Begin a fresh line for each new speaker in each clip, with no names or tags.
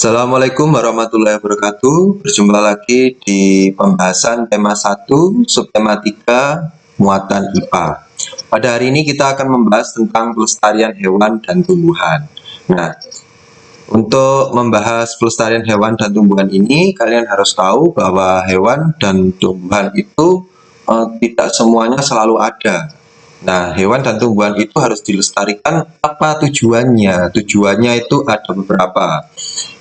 Assalamualaikum warahmatullahi wabarakatuh. Berjumpa lagi di pembahasan tema 1, subtema 3, muatan IPA. Pada hari ini kita akan membahas tentang pelestarian hewan dan tumbuhan. Nah, untuk membahas pelestarian hewan dan tumbuhan ini, kalian harus tahu bahwa hewan dan tumbuhan itu tidak semuanya selalu ada. Nah, hewan dan tumbuhan itu harus dilestarikan. Apa tujuannya? Tujuannya itu ada beberapa.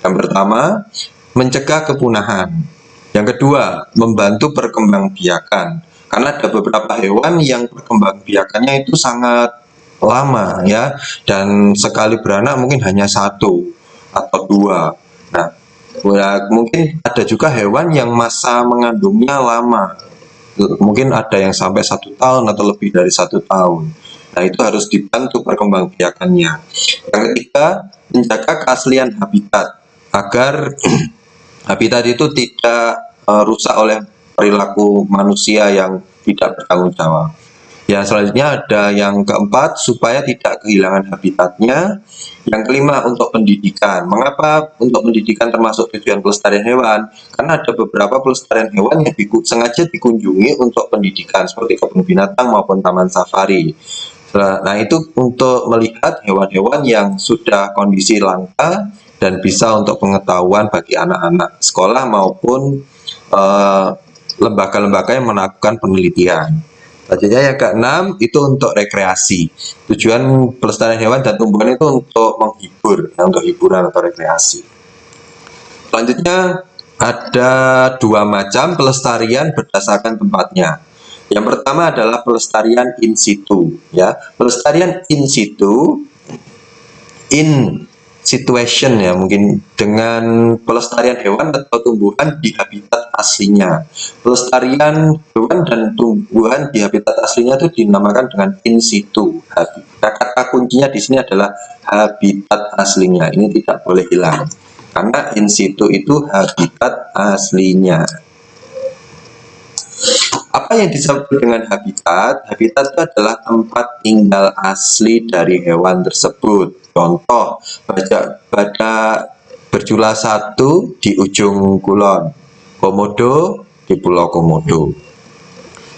Yang pertama, mencegah kepunahan. Yang kedua, membantu perkembangbiakan. Karena ada beberapa hewan yang perkembangbiakannya itu sangat lama ya, dan sekali beranak mungkin hanya satu atau dua. Nah, mungkin ada juga hewan yang masa mengandungnya lama, mungkin ada yang sampai 1 tahun atau lebih dari 1 tahun. Nah, itu harus dibantu perkembangbiakannya. Yang ketiga, menjaga keaslian habitat agar habitat itu tidak rusak oleh perilaku manusia yang tidak bertanggung jawab. Ya, selanjutnya ada yang keempat, supaya tidak kehilangan habitatnya. Yang kelima, untuk pendidikan. Mengapa untuk pendidikan termasuk tujuan pelestarian hewan? Karena ada beberapa pelestarian hewan yang sengaja dikunjungi untuk pendidikan, seperti kebun binatang maupun taman safari. Nah, itu untuk melihat hewan-hewan yang sudah kondisi langka dan bisa untuk pengetahuan bagi anak-anak sekolah maupun lembaga-lembaga yang melakukan penelitian. Selanjutnya yang keenam itu untuk rekreasi. Tujuan pelestarian hewan dan tumbuhan itu untuk menghibur, ya, untuk hiburan atau rekreasi. Selanjutnya ada dua macam pelestarian berdasarkan tempatnya. Yang pertama adalah pelestarian in situ, ya. Pelestarian in situ, in situation ya, mungkin dengan pelestarian hewan atau tumbuhan di habitat aslinya. Pelestarian hewan dan tumbuhan di habitat aslinya itu dinamakan dengan in situ. Kata kuncinya di sini adalah habitat aslinya. Ini tidak boleh hilang karena in situ itu habitat aslinya. Apa yang disebut dengan habitat? Habitat itu adalah tempat tinggal asli dari hewan tersebut. Contoh, badak berjula 1 di ujung kulon, komodo di Pulau Komodo.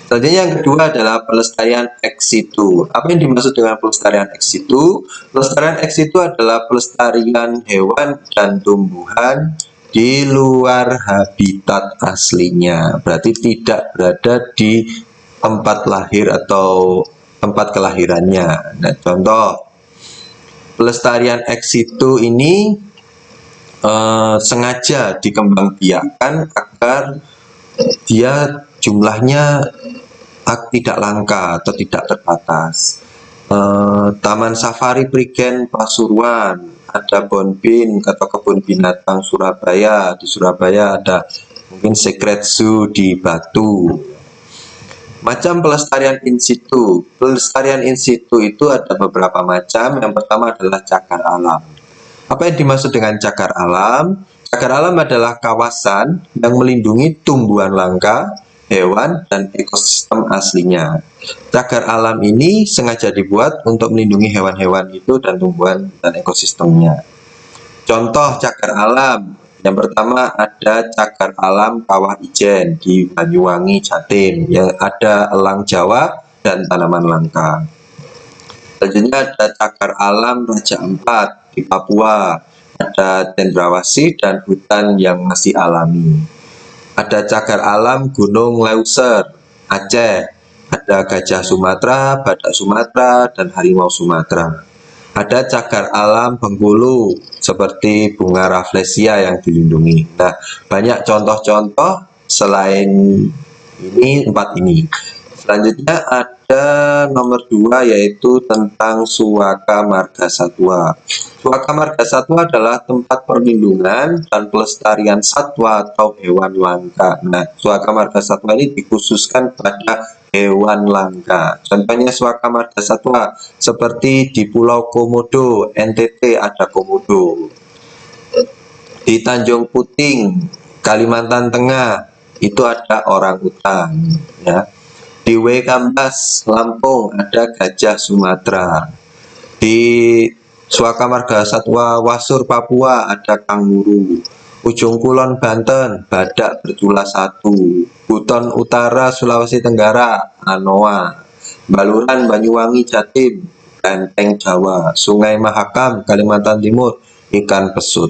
Selanjutnya yang kedua adalah pelestarian ex situ. Apa yang dimaksud dengan pelestarian ex situ? Pelestarian ex situ adalah pelestarian hewan dan tumbuhan di luar habitat aslinya. Berarti tidak berada di tempat lahir atau tempat kelahirannya. Nah, contoh pelestarian ex situ ini sengaja dikembangbiakan agar dia jumlahnya tidak langka atau tidak terbatas. Taman Safari Prigen Pasuruan, ada Bonbin atau kebun binatang Surabaya. Di Surabaya ada mungkin Secret Zoo di Batu. Macam pelestarian in situ. Pelestarian in situ itu ada beberapa macam. Yang pertama adalah cagar alam. Apa yang dimaksud dengan cagar alam? Cagar alam adalah kawasan yang melindungi tumbuhan langka, hewan, dan ekosistem aslinya. Cagar alam ini sengaja dibuat untuk melindungi hewan-hewan itu dan tumbuhan dan ekosistemnya. Contoh cagar alam. Yang pertama ada cagar alam Kawah Ijen di Banyuwangi, Jatim, yang ada elang Jawa dan tanaman langka. Selanjutnya ada cagar alam Raja Ampat di Papua, ada cendrawasih dan hutan yang masih alami. Ada cagar alam Gunung Leuser, Aceh, ada gajah Sumatera, badak Sumatera, dan harimau Sumatera. Ada cagar alam Bengkulu seperti bunga rafflesia yang dilindungi. Nah, banyak contoh-contoh selain ini, 4 ini. Selanjutnya ada nomor 2 yaitu tentang Suaka Marga Satwa. Suaka Marga Satwa adalah tempat perlindungan dan pelestarian satwa atau hewan langka. Nah, Suaka Marga Satwa ini dikhususkan pada hewan langka. Contohnya Suaka Marga Satwa seperti di Pulau Komodo, NTT ada komodo. Di Tanjung Puting, Kalimantan Tengah itu ada orang utan, ya. Di Waikambas, Lampung ada gajah Sumatera. Di Suaka Marga Satwa Wasur Papua ada kanguru. Ujung Kulon Banten badak bercula satu. Buton Utara Sulawesi Tenggara anoa. Baluran Banyuwangi Jatim benteng Jawa. Sungai Mahakam Kalimantan Timur ikan pesut.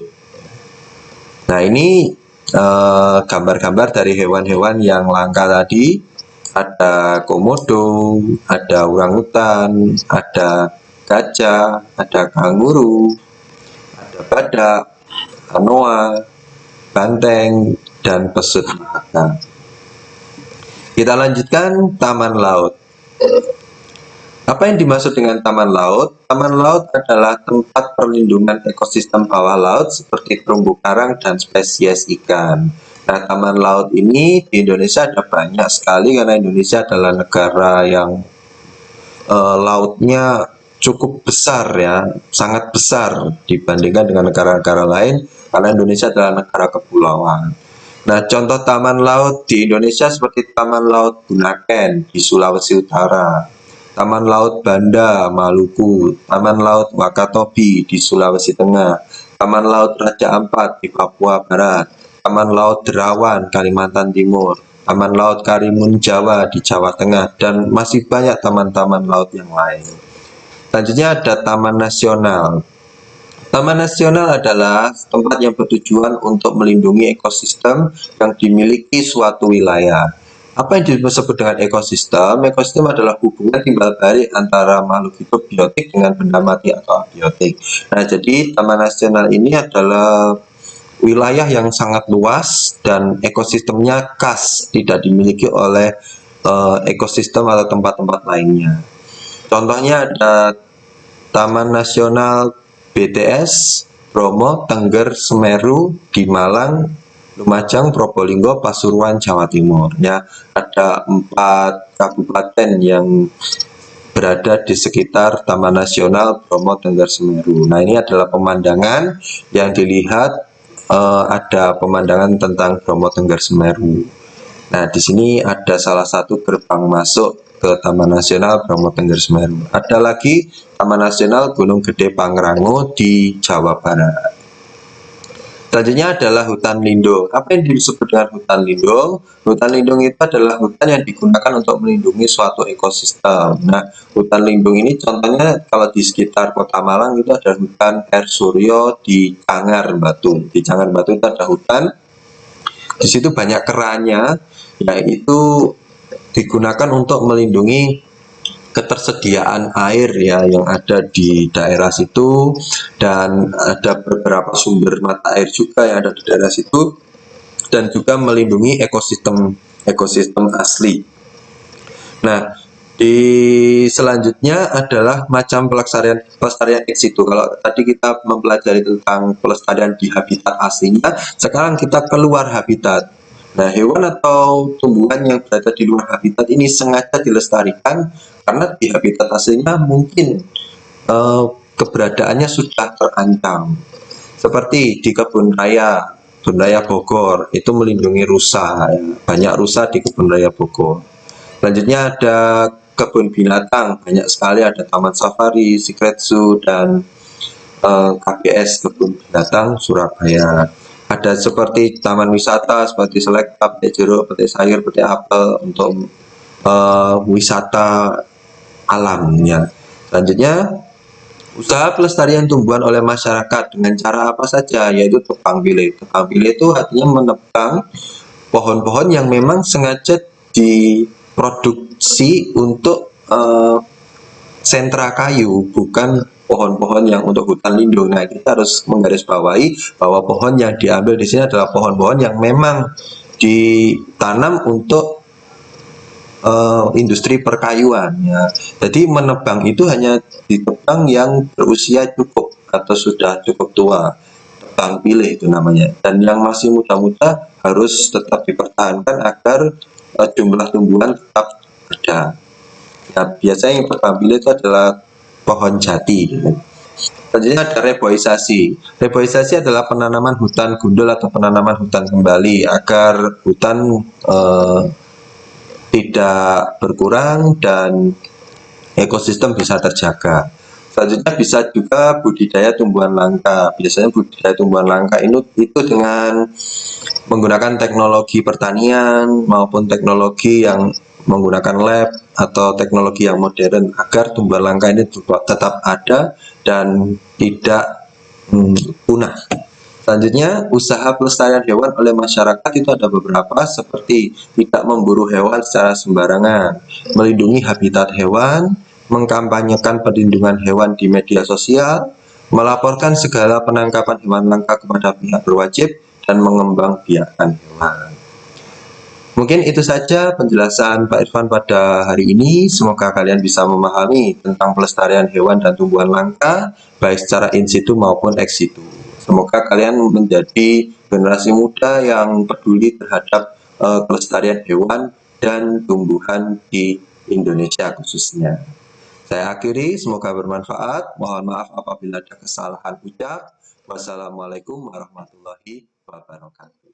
Nah, ini gambar-gambar dari hewan-hewan yang langka tadi. Ada komodo, ada orangutan, ada gajah, ada kanguru, ada badak, anoa, banteng, dan pesut Mahaka. Kita lanjutkan taman laut. Apa yang dimaksud dengan taman laut? Taman laut adalah tempat perlindungan ekosistem bawah laut seperti terumbu karang dan spesies ikan. Nah, taman laut ini di Indonesia ada banyak sekali karena Indonesia adalah negara yang lautnya cukup besar ya, sangat besar dibandingkan dengan negara-negara lain karena Indonesia adalah negara kepulauan. Nah, contoh taman laut di Indonesia seperti Taman Laut Bunaken di Sulawesi Utara, Taman Laut Banda, Maluku, Taman Laut Wakatobi di Sulawesi Tengah, Taman Laut Raja Ampat di Papua Barat, Taman Laut Derawan, Kalimantan Timur, Taman Laut Karimun Jawa di Jawa Tengah, dan masih banyak taman-taman laut yang lain. Selanjutnya ada Taman Nasional. Taman nasional adalah tempat yang bertujuan untuk melindungi ekosistem yang dimiliki suatu wilayah. Apa yang disebut dengan ekosistem? Ekosistem adalah hubungan timbal balik antara makhluk hidup biotik dengan benda mati atau abiotik. Nah, jadi taman nasional ini adalah wilayah yang sangat luas dan ekosistemnya khas, tidak dimiliki oleh ekosistem atau tempat-tempat lainnya. Contohnya ada Taman Nasional BTS, Bromo, Tengger, Semeru di Malang, Lumajang, Probolinggo, Pasuruan, Jawa Timur. Ya, ada 4 kabupaten yang berada di sekitar Taman Nasional Bromo, Tengger, Semeru. Nah, ini adalah pemandangan yang dilihat, ada pemandangan tentang Bromo, Tengger, Semeru. Nah, di sini ada salah satu gerbang masuk ke Taman Nasional Bromo Tengger Semeru. Ada lagi Taman Nasional Gunung Gede Pangrango di Jawa Barat. Selanjutnya adalah hutan lindung. Apa yang disebut dengan hutan lindung? Hutan lindung itu adalah hutan yang digunakan untuk melindungi suatu ekosistem. Nah, hutan lindung ini contohnya kalau di sekitar Kota Malang itu ada hutan Air Suryo di Cangar Batu. Di Cangar Batu itu ada hutan. Di situ banyak keranya, yaitu digunakan untuk melindungi ketersediaan air ya yang ada di daerah situ, dan ada beberapa sumber mata air juga yang ada di daerah situ, dan juga melindungi ekosistem asli. Nah, di selanjutnya adalah macam pelestarian ex situ. Kalau tadi kita mempelajari tentang pelestarian di habitat aslinya, sekarang kita keluar habitat. Nah, hewan atau tumbuhan yang berada di luar habitat ini sengaja dilestarikan karena di habitat aslinya mungkin keberadaannya sudah terancam. Seperti di kebun raya Bogor, itu melindungi rusa. Ya. Banyak rusa di kebun raya Bogor. Selanjutnya ada kebun binatang, banyak sekali, ada Taman Safari, Secret Zoo, dan KBS Kebun Binatang Surabaya. Ada seperti taman wisata seperti Selekta, Petik Jeruk, Petik Sayur, Petik Apel untuk wisata alamnya. Selanjutnya, usaha pelestarian tumbuhan oleh masyarakat dengan cara apa saja, yaitu tebang pilih. Tebang pilih itu artinya menebang pohon-pohon yang memang sengaja diproduksi untuk sentra kayu, bukan pohon-pohon yang untuk hutan lindung. Nah, kita harus menggarisbawahi bahwa pohon yang diambil di sini adalah pohon-pohon yang memang ditanam untuk industri perkayuan ya. Jadi menebang itu hanya ditebang yang berusia cukup atau sudah cukup tua. Tebang pilih itu namanya. Dan yang masih muda-muda harus tetap dipertahankan agar jumlah tumbuhan tetap ada. Nah, biasanya yang tebang pilih itu adalah pohon jati. Selanjutnya ada reboisasi. Reboisasi adalah penanaman hutan gundul atau penanaman hutan kembali agar hutan tidak berkurang dan ekosistem bisa terjaga. Selanjutnya bisa juga budidaya tumbuhan langka. Biasanya budidaya tumbuhan langka itu dengan menggunakan teknologi pertanian maupun teknologi yang menggunakan lab atau teknologi yang modern agar tumbuhan langka ini tetap ada dan tidak punah. Selanjutnya, usaha pelestarian hewan oleh masyarakat itu ada beberapa seperti tidak memburu hewan secara sembarangan, melindungi habitat hewan, mengkampanyekan perlindungan hewan di media sosial, melaporkan segala penangkapan hewan langka kepada pihak berwajib, dan mengembangbiakkan hewan. Mungkin itu saja penjelasan Pak Irfan pada hari ini. Semoga kalian bisa memahami tentang pelestarian hewan dan tumbuhan langka, baik secara in situ maupun ex situ. Semoga kalian menjadi generasi muda yang peduli terhadap pelestarian hewan dan tumbuhan di Indonesia khususnya. Saya akhiri, semoga bermanfaat. Mohon maaf apabila ada kesalahan ucap. Wassalamualaikum warahmatullahi wabarakatuh.